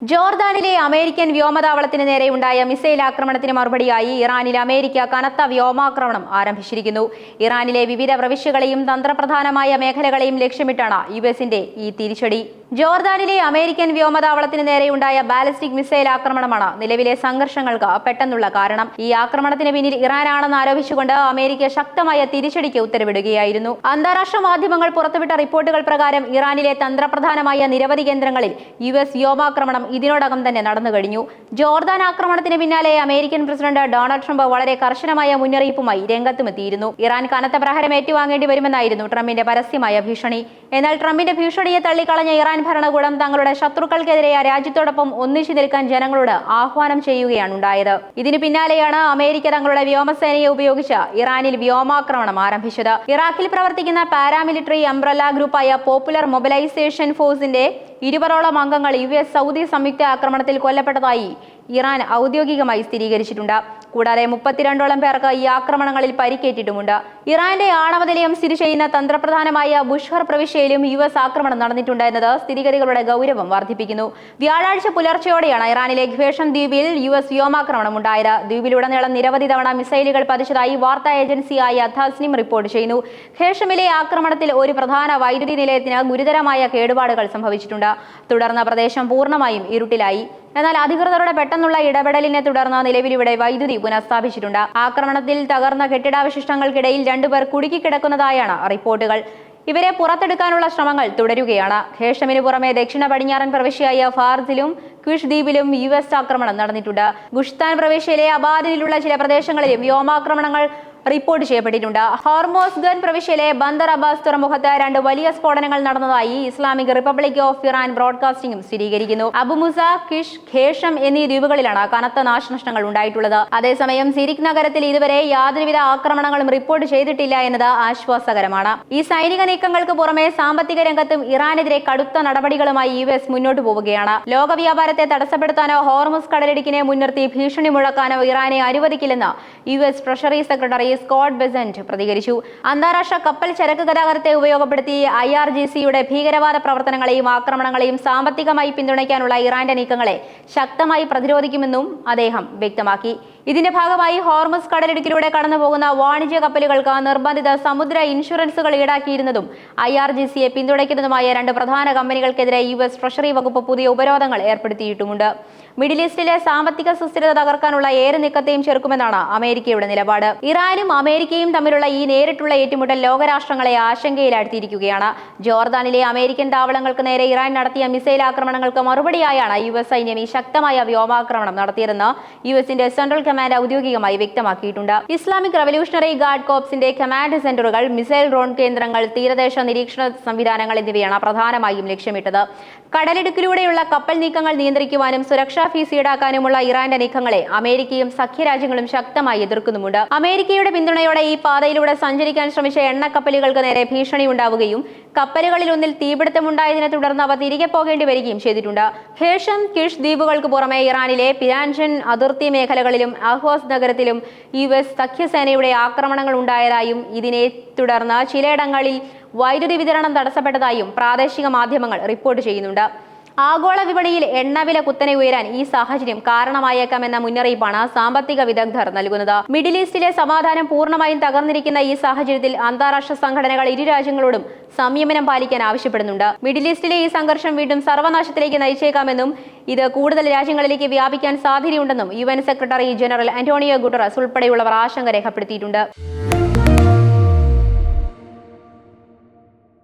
ജോർദാനിലെ American വ്യോമതാവളത്തിന് നേരെയുണ്ടായ missile ആക്രമണത്തിന് മറുപടിയായി ഇറാനിൽ അമേരിക്ക കനത്ത വ്യോമാക്രമണം ആരംഭിച്ചിരിക്കുന്നു. ഇറാനിലെ വിവിധ പ്രവിശ്യകളെയും തന്ത്രപ്രധാനമായ മേഖലകളെയും ലക്ഷ്യമിട്ടാണ് യുഎസിന്റെ ഈ തിരിച്ചടി. ജോർദാനിലെ അമേരിക്കൻ വ്യോമതാവളത്തിന് നേരെയുണ്ടായ ബാലിസ്റ്റിക് മിസൈൽ ആക്രമണമാണ് നിലവിലെ സംഘർഷങ്ങൾക്ക് പെട്ടെന്നുള്ള കാരണം. ഈ ആക്രമണത്തിന് പിന്നിൽ ഇറാനാണെന്ന് ആരോപിച്ചുകൊണ്ട് അമേരിക്ക ശക്തമായ തിരിച്ചടിക്ക് ഉത്തരവിടുകയായിരുന്നു. അന്താരാഷ്ട്ര മാധ്യമങ്ങൾ പുറത്തുവിട്ട റിപ്പോർട്ടുകൾ പ്രകാരം ഇറാനിലെ തന്ത്രപ്രധാനമായ നിരവധി കേന്ദ്രങ്ങളിൽ യുഎസ് വ്യോമാക്രമണം ഇതിനോടകം തന്നെ നടന്നു കഴിഞ്ഞു. ജോർദാൻ ആക്രമണത്തിന് പിന്നാലെ അമേരിക്കൻ പ്രസിഡന്റ് ഡൊണാൾഡ് ട്രംപ് വളരെ കർശനമായ മുന്നറിയിപ്പുമായി രംഗത്തുമെത്തിയിരുന്നു. ഇറാൻ കനത്ത പ്രഹരം ഏറ്റുവാങ്ങേണ്ടി വരുമെന്നായിരുന്നു ട്രംപിന്റെ പരസ്യമായ ഭീഷണി. എന്നാൽ ട്രംപിന്റെ ഭീഷണിയെ തള്ളിക്കളഞ്ഞ ഇറാൻ ഭരണകൂടം തങ്ങളുടെ ശത്രുക്കൾക്കെതിരെ രാജ്യത്തോടൊപ്പം ഒന്നിച്ചു നിൽക്കാൻ ജനങ്ങളോട് ആഹ്വാനം ചെയ്യുകയാണ് ഉണ്ടായത്. ഇതിന് പിന്നാലെയാണ് അമേരിക്ക തങ്ങളുടെ വ്യോമസേനയെ ഉപയോഗിച്ച് ഇറാനിൽ വ്യോമാക്രമണം ആരംഭിച്ചത്. ഇറാഖിൽ പ്രവർത്തിക്കുന്ന പാരാമിലിറ്ററി അംബ്രല്ല ഗ്രൂപ്പായ പോപ്പുലർ മൊബിലൈസേഷൻ ഫോഴ്സിന്റെ 20ഓളം അംഗങ്ങൾ യുഎസ് സൗദി സംയുക്ത ആക്രമണത്തിൽ കൊല്ലപ്പെട്ടതായി ഇറാൻ ഔദ്യോഗികമായി സ്ഥിരീകരിച്ചിട്ടുണ്ട്. കൂടാതെ 32ഓളം പേർക്ക് ഈ ആക്രമണങ്ങളിൽ പരിക്കേറ്റിട്ടുമുണ്ട്. ഇറാന്റെ ആണവ നിലയം സ്ഥിതി ചെയ്യുന്ന തന്ത്രപ്രധാനമായ ബുഷ്ഹർ പ്രവിശ്യയിലും യുഎസ് ആക്രമണം നടന്നിട്ടുണ്ട് എന്നത് സ്ഥിതിഗതികളുടെ ഗൗരവം വർദ്ധിപ്പിക്കുന്നു. വ്യാഴാഴ്ച പുലർച്ചെയോടെയാണ് ഇറാനിലെ ഖ്വേഷം ദ്വീപിൽ യുഎസ് വ്യോമാക്രമണം ഉണ്ടായത്. ദ്വീപിലുടനീളം നിരവധി തവണ മിസൈലുകൾ പതിച്ചതായി വാർത്താ ഏജൻസിയായ തസ്നിം റിപ്പോർട്ട് ചെയ്യുന്നു. ഖ്വേഷമിലെ ആക്രമണത്തിൽ ഒരു പ്രധാന വൈദ്യുതി നിലയത്തിന് ഗുരുതരമായ കേടുപാടുകൾ സംഭവിച്ചിട്ടുണ്ട്. തുടർന്ന് പ്രദേശം പൂർണ്ണമായും ഇരുട്ടിലായി. എന്നാൽ അധികൃതരുടെ പെട്ടെന്നുള്ള ഇടപെടലിനെ തുടർന്ന് നിലവിലിവിടെ വൈദ്യുതി പുനഃസ്ഥാപിച്ചിട്ടുണ്ട്. ആക്രമണത്തിൽ തകർന്ന കെട്ടിടാവശിഷ്ടങ്ങൾക്കിടയിൽ 2 പേർ കുടുക്കിക്കിടക്കുന്നതായാണ് റിപ്പോർട്ടുകൾ. ഇവരെ പുറത്തെടുക്കാനുള്ള ശ്രമങ്ങൾ തുടരുകയാണ്. ഖേഷമിന് പുറമെ ദക്ഷിണ പടിഞ്ഞാറൻ പ്രവിശ്യയായ ഫാർസിലും ക്വിഷ് ദ്വീപിലും യുഎസ് ആക്രമണം നടന്നിട്ടുണ്ട്. ഗുഷ്താൻ പ്രവിശ്യയിലെ അബാദിലുള്ള ചില പ്രദേശങ്ങളിലും വ്യോമാക്രമണങ്ങൾ റിപ്പോർട്ട് ചെയ്യപ്പെട്ടിട്ടുണ്ട്. ഹോർമോസ്ഗൻ പ്രവിശ്യയിലെ ബന്ദർ അബ്ബാസ് തുറമുഖത്ത് 2 വലിയ സ്ഫോടനങ്ങൾ നടന്നതായി ഇസ്ലാമിക് റിപ്പബ്ലിക് ഓഫ് ഇറാൻ ബ്രോഡ്കാസ്റ്റിംഗും സ്ഥിരീകരിക്കുന്നു. അബുമുസ, കിഷ്, ഖേഷം എന്നീ ദ്വീപുകളിലാണ് കനത്ത നാശനഷ്ടങ്ങൾ ഉണ്ടായിട്ടുള്ളത്. അതേസമയം സിരിക് നഗരത്തിൽ ഇതുവരെ യാതൊരുവിധ ആക്രമണങ്ങളും റിപ്പോർട്ട് ചെയ്തിട്ടില്ല എന്നത് ആശ്വാസകരമാണ്. ഈ സൈനിക നീക്കങ്ങൾക്ക് പുറമെ സാമ്പത്തിക രംഗത്തും ഇറാനെതിരെ കടുത്ത നടപടികളുമായി യുഎസ് മുന്നോട്ട് പോവുകയാണ്. ലോക വ്യാപാരത്തെ തടസ്സപ്പെടുത്താനോ ഹോർമുസ് കടലിടുക്കിനെ മുൻനിർത്തി ഭീഷണി മുഴക്കാനോ ഇറാനെ അനുവദിക്കില്ലെന്ന് US treasury secretary Scott Bessent പ്രതികരിച്ചു. അന്താരാഷ്ട്ര കപ്പൽ ചരക്ക് ഗതാഗതത്തെ ഉപയോഗപ്പെടുത്തി IRGCയുടെ ഭീകരവാദ പ്രവർത്തനങ്ങളെയും ആക്രമണങ്ങളെയും സാമ്പത്തികമായി പിന്തുണയ്ക്കാനുള്ള ഇറാന്റെ നീക്കങ്ങളെ ശക്തമായി പ്രതിരോധിക്കുമെന്നും അദ്ദേഹം വ്യക്തമാക്കി. ഇതിന്റെ ഭാഗമായി ഹോർമുസ് കടലിടുക്കിലൂടെ കടന്നുപോകുന്ന വാണിജ്യ കപ്പലുകൾക്ക് നിർബന്ധിത സമുദ്ര ഇൻഷുറൻസുകൾ ഈടാക്കിയിരുന്നതും IRGCയെ പിന്തുണയ്ക്കുന്നതുമായ 2 പ്രധാന കമ്പനികൾക്കെതിരെ യുഎസ് ട്രഷറി വകുപ്പ് പുതിയ ഉപരോധങ്ങൾ ഏർപ്പെടുത്തിയിട്ടുമുണ്ട്. മിഡിൽ ഈസ്റ്റിലെ സാമ്പത്തിക സുസ്ഥിരത തകർക്കാനുള്ള ഏത് നീക്കത്തെയും ചെറുക്കുമെന്നാണ് അമേരിക്കയുടെ നിലപാട്. ഇറാനും അമേരിക്കയും തമ്മിലുള്ള ഈ നേരിട്ടുള്ള ഏറ്റുമുട്ടൽ ലോകരാഷ്ട്രങ്ങളെ ആശങ്കയിലാഴ്ത്തിയിരിക്കുകയാണ്. ജോർദാനിലെ അമേരിക്കൻ താവളങ്ങൾക്ക് നേരെ ഇറാൻ നടത്തിയ മിസൈൽ ആക്രമണങ്ങൾക്ക് മറുപടിയായാണ് യുഎസ് സൈന്യം ഈ ശക്തമായ വ്യോമാക്രമണം നടത്തിയതെന്ന് യുഎസിന്റെ സെൻട്രൽ കമാൻഡ് ഔദ്യോഗികമായി വ്യക്തമാക്കിയിട്ടുണ്ട്. ഇസ്ലാമിക് റവല്യൂഷണറി ഗാർഡ് കോർപ്സിന്റെ കമാൻഡ് സെന്ററുകൾ, മിസൈൽ ഡ്രോൺ കേന്ദ്രങ്ങൾ, തീരദേശ നിരീക്ഷണ സംവിധാനങ്ങൾ എന്നിവയാണ് പ്രധാനമായും ലക്ഷ്യമിട്ടത്. കടലിടുക്കിലൂടെയുള്ള കപ്പൽ നീക്കങ്ങൾ നിയന്ത്രിക്കുവാനും സുരക്ഷാ ഫീസ് ഈടാക്കാനുമുള്ള ഇറാന്റെ നീക്കങ്ങളെ അമേരിക്കയും സഖ്യരാജ്യങ്ങളും ശക്തമായി എതിർക്കുന്നുമുണ്ട്. അമേരിക്കയുടെ പിന്തുണയോടെ ഈ പാതയിലൂടെ സഞ്ചരിക്കാൻ ശ്രമിച്ച എണ്ണക്കപ്പലുകൾക്ക് നേരെ ഭീഷണി ഉണ്ടാവുകയും കപ്പലുകളിൽ ഒന്നിൽ തീപിടുത്തമുണ്ടായതിനെ തുടർന്ന് അവ തിരികെ പോകേണ്ടി വരികയും ചെയ്തിട്ടുണ്ട്. ഖേഷം, കിഷ് ദ്വീപുകൾക്ക് പുറമെ ഇറാനിലെ പിരാൻഷൻ അതിർത്തി മേഖലകളിലും അഹ്വാസ് നഗരത്തിലും യുഎസ് സഖ്യസേനയുടെ ആക്രമണങ്ങൾ ഉണ്ടായതായും ഇതിനെ തുടർന്ന് ചിലയിടങ്ങളിൽ വൈദ്യുതി വിതരണം തടസ്സപ്പെട്ടതായും പ്രാദേശിക മാധ്യമങ്ങൾ റിപ്പോർട്ട് ചെയ്യുന്നുണ്ട്. ആഗോള വിപണിയിൽ എണ്ണവില കുത്തനെ ഉയരാൻ ഈ സാഹചര്യം കാരണമായേക്കാമെന്ന മുന്നറിയിപ്പാണ് സാമ്പത്തിക വിദഗ്ധർ നൽകുന്നത്. മിഡിൽ ഈസ്റ്റിലെ സമാധാനം പൂർണ്ണമായും തകർന്നിരിക്കുന്ന ഈ സാഹചര്യത്തിൽ അന്താരാഷ്ട്ര സംഘടനകൾ ഇരു രാജ്യങ്ങളോടും സംയമനം പാലിക്കാൻ ആവശ്യപ്പെടുന്നുണ്ട്. മിഡിൽ ഈസ്റ്റിലെ ഈ സംഘർഷം വീണ്ടും സർവനാശത്തിലേക്ക് നയിച്ചേക്കാമെന്നും ഇത് കൂടുതൽ രാജ്യങ്ങളിലേക്ക് വ്യാപിക്കാൻ സാധ്യതയുണ്ടെന്നും UN secretary general Antonio Guterres ഉൾപ്പെടെയുള്ളവർ ആശങ്ക രേഖപ്പെടുത്തിയിട്ടുണ്ട്.